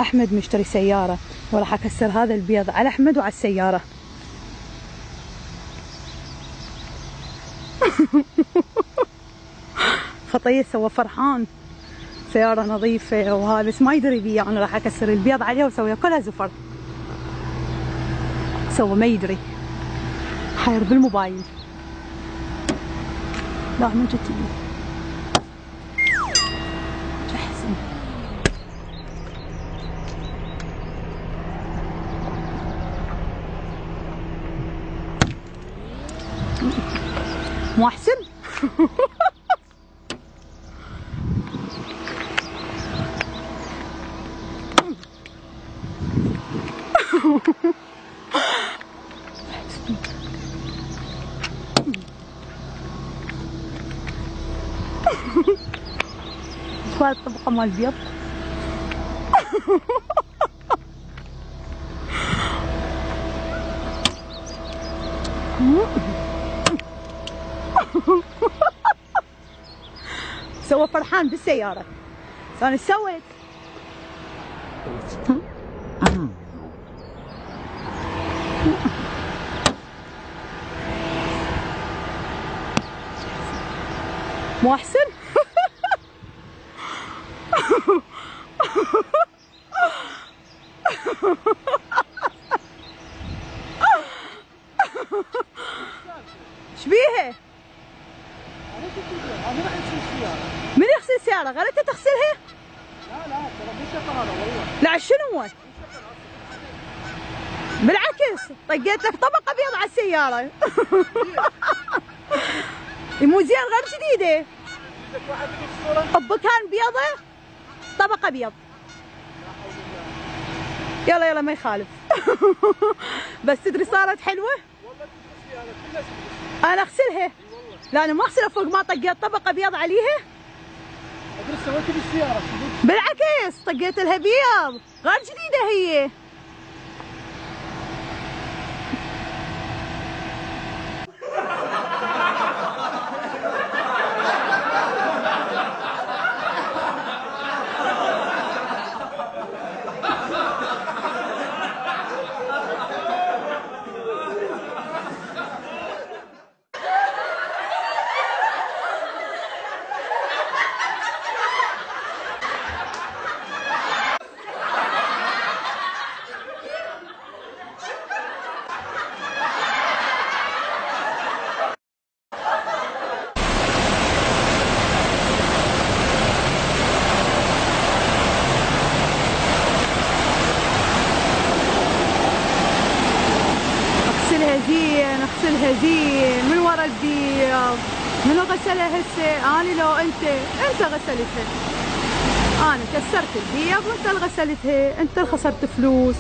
احمد مشتري سياره وراح اكسر هذا البيض على احمد وعلى السياره. خطيه سوى فرحان، سياره نظيفه وهذا، بس ما يدري بي انا راح اكسر البيض عليها واسويها كلها زفر. سوى ما يدري، حاير بالموبايل. لا من جد احسن. مو احسن؟ شوية الطبقة مال البيض. سوى فرحان بالسيارة. انا ايش سويت؟ مو احسن؟ ايش بيها؟ من يغسل السيارة؟ غلطت تغسلها؟ لا ترى مو شغل هذا والله. لا شنو هو؟ بالعكس طقيت لك طبقة بيض على السيارة. مو زين غير جديدة. كان بيضة طبقة بيض. يلا ما يخالف. بس تدري صارت حلوة؟ انا اغسلها. لا انا ما اغسلها فوق ما طقيت طبقة بيض عليها. ادري سويت بالسيارة. بالعكس طقيت لها بيض غير جديدة هي. اغسلها زين من ورا البيض. منو غسلها هسه؟ اني لو انت غسلتها. انا كسرت البيض وانت اللي غسلتها، انت اللي خسرت فلوس.